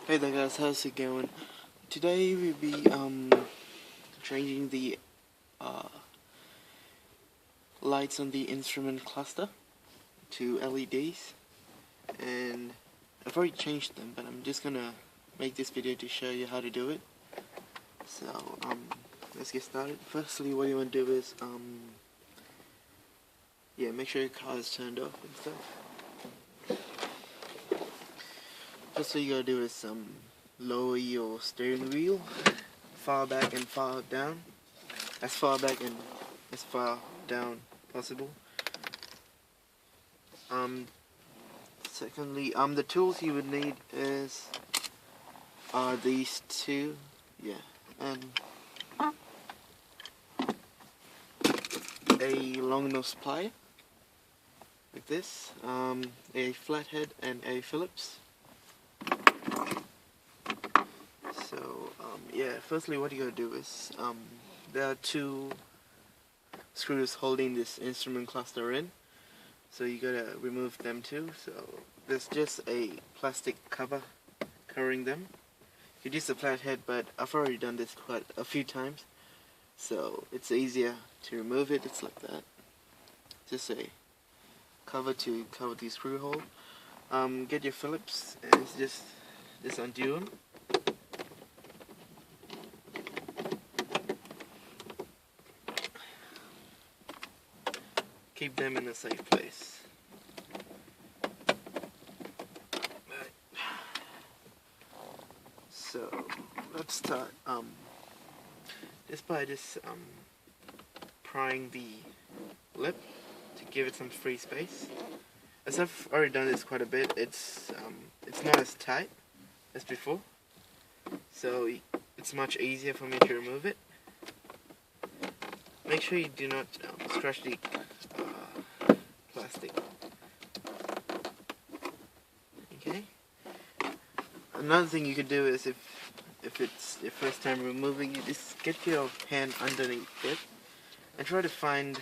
Hey there guys, how's it going? Today we'll be changing the lights on the instrument cluster to LEDs, and I've already changed them, but I'm just gonna make this video to show you how to do it. So let's get started. Firstly, what you want to do is make sure your car is turned off and stuff. First thing you gotta do is lower your steering wheel far back and far down, as far back and as far down possible. Secondly, the tools you would need are these two, and a long nose plier like this, a flathead and a Phillips. So firstly what you gotta do is there are two screws holding this instrument cluster in, so you gotta remove them too. So there's just a plastic cover covering them. You could use the flathead, but I've already done this quite a few times, so it's easier to remove it. It's like that, just a cover to cover the screw hole. Get your Phillips and just undo them. Keep them in a safe place. Right. So let's start just by prying the lip to give it some free space. As I've already done this quite a bit, it's not as tight as before, so it's much easier for me to remove it. Make sure you do not scratch the plastic. Okay. Another thing you could do is if it's your first time removing it, just get your hand underneath it and try to find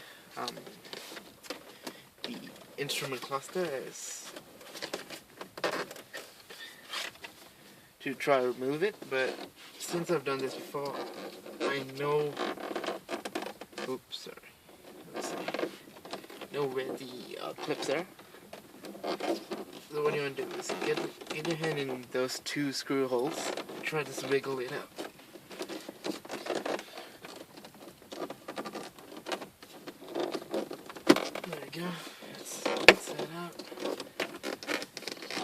the instrument cluster to try to remove it. But since I've done this before, I know. Oops, sorry. Let's see. Know where the clips are. So what you want to do is get your hand in those two screw holes and try to wiggle it out. There we go. Let's set out.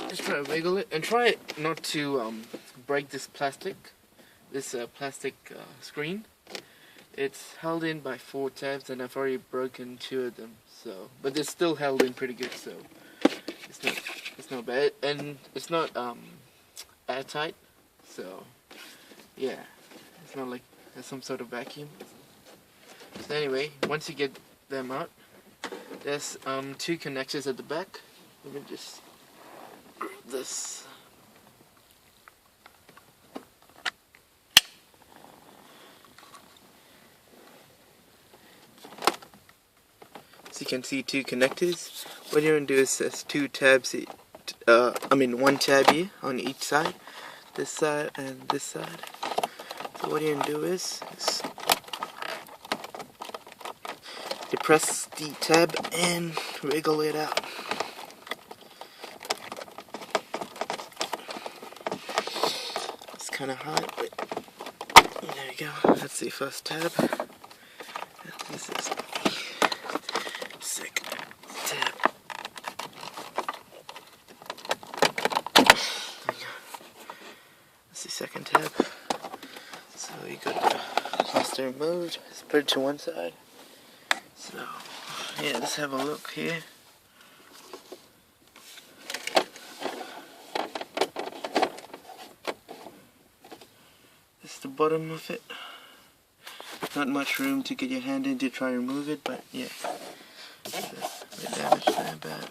Just try to wiggle it and try not to break this plastic screen. It's held in by 4 tabs, and I've already broken 2 of them. So, but it's still held in pretty good, so it's not bad, and it's not airtight. So yeah, it's not like there's some sort of vacuum. So anyway, once you get them out, there's 2 connectors at the back. Let me just grab this. So you can see 2 connectors. What you're going to do is there's 2 tabs, 1 tab here on each side, this side and this side. So what you're going to do is you press the tab and wiggle it out. It's kind of hard, but there we go. That's the first tab. This is second tab. That's the second tab. So you got the cluster removed. Let's put it to one side. So yeah, let's have a look here. This is the bottom of it. Not much room to get your hand in to try and remove it, but yeah. The damage there, bad.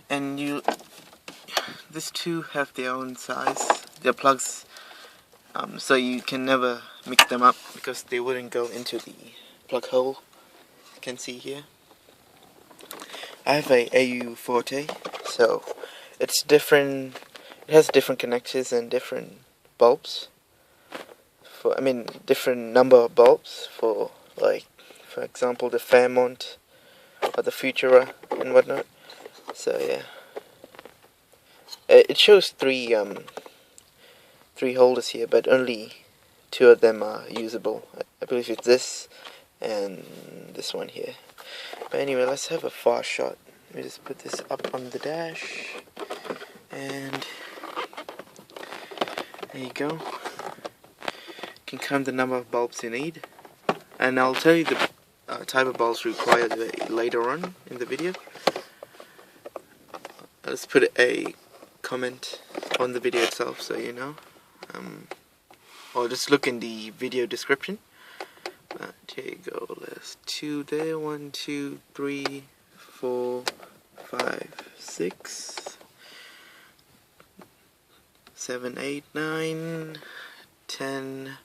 And these 2 have their own size, their plugs, so you can never mix them up because they wouldn't go into the plug hole. You can see here. I have a AU Forte, so it's different. It has different connectors and different bulbs. Different number of bulbs for, like, for example, the Fairmont or the Futura and whatnot. So yeah, it shows three holders here, but only 2 of them are usable. I believe it's this and this one here. But anyway, let's have a far shot. Let me just put this up on the dash, and there you go. You can count the number of bulbs you need, and I'll tell you the type of bulbs required later on in the video. Let's put a comment on the video itself so you know, or just look in the video description. Here you go. There's 2 there. 1, 2, 3, 4, 5, 6, 7, 8, 9, 10.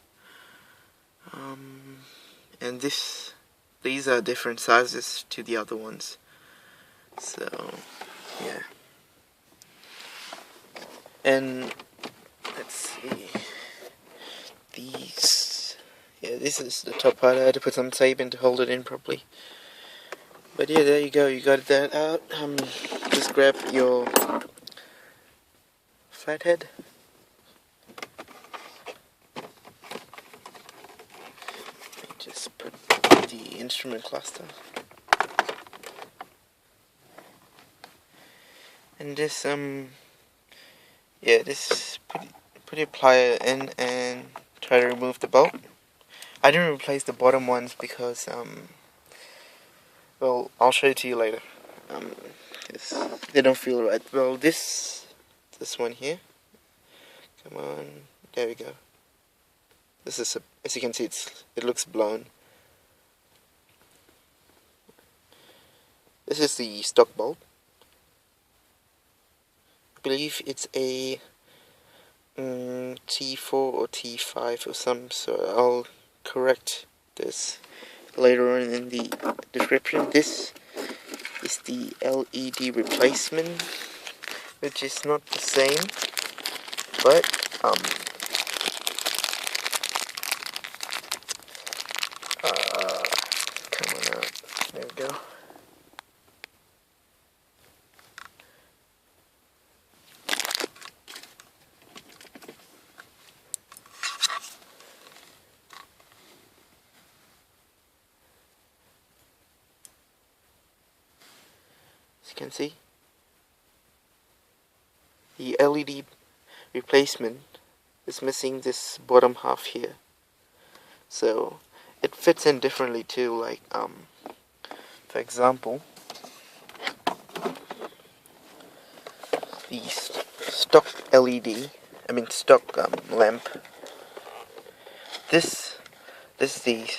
And these are different sizes to the other ones. So yeah. And let's see. These. Yeah, this is the top part. I had to put some tape in to hold it in properly. But yeah, there you go. You got that out. Just grab your flathead. Just put the instrument cluster. And this this put your plier in and try to remove the bolt. I didn't replace the bottom ones because well, I'll show it to you later. They don't feel right. Well, this one here. Come on, there we go. This is as you can see, it looks blown. This is the stock bolt. I believe it's a T4 or T5 or some, so I'll correct this later on in the description. This is the LED replacement, which is not the same, but come on out. There we go. As you can see, the LED replacement is missing this bottom half here, so it fits in differently too. Like for example, the stock LED, stock lamp. This is the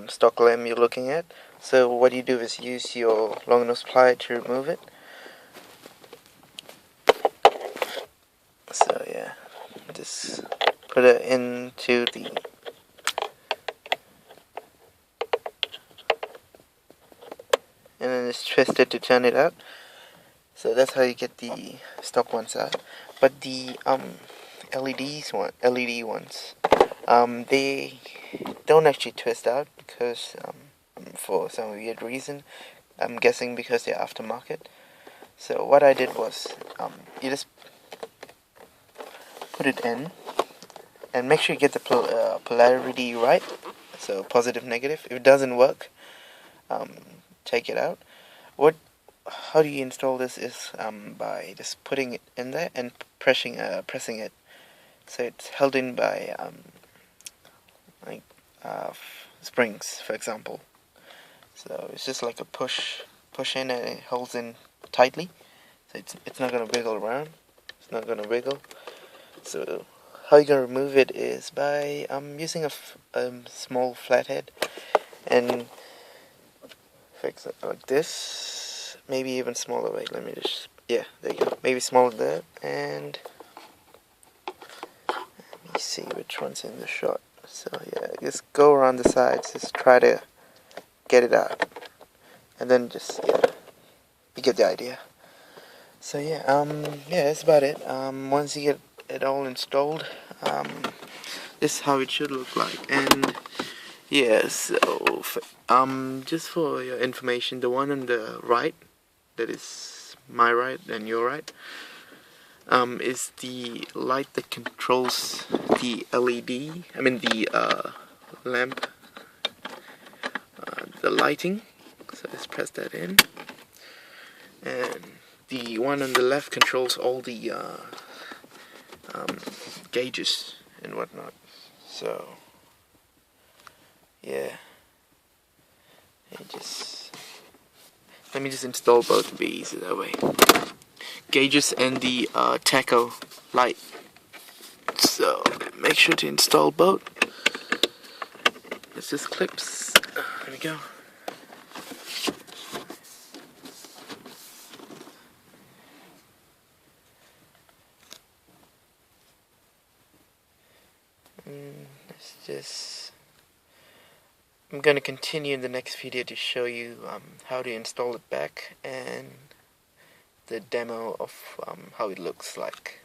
stock lamp you're looking at. So what you do is use your long nose plier to remove it. So yeah, just put it into the and then just twist it to turn it out. So that's how you get the stock ones out. But the LED ones, they don't actually twist out because for some weird reason. I'm guessing because they're aftermarket. So what I did was, you just put it in, and make sure you get the polarity right. So positive, negative. If it doesn't work, take it out. How do you install this is by just putting it in there and pressing it. So it's held in by springs, for example. So it's just like a push in, and it holds in tightly. So it's not gonna wiggle around. It's not gonna wiggle. So how you're gonna remove it is by using a small flathead and fix it like this. Maybe even smaller. Wait, let me just there you go. Maybe smaller than that. And let me see which one's in the shot. So yeah, just go around the sides. Just try to get it out, and then just you get the idea. So yeah, that's about it. Once you get it all installed, this is how it should look like. And yeah, so just for your information, the one on the right, that is my right and your right, is the light that controls the LED. I mean the lamp, the lighting. So let's press that in, and the one on the left controls all the gauges and whatnot. So yeah, let me just install both of these that way. Gauges and the tacho light. So make sure to install both. It's just clips. There we go. I'm going to continue in the next video to show you how to install it back and the demo of how it looks like.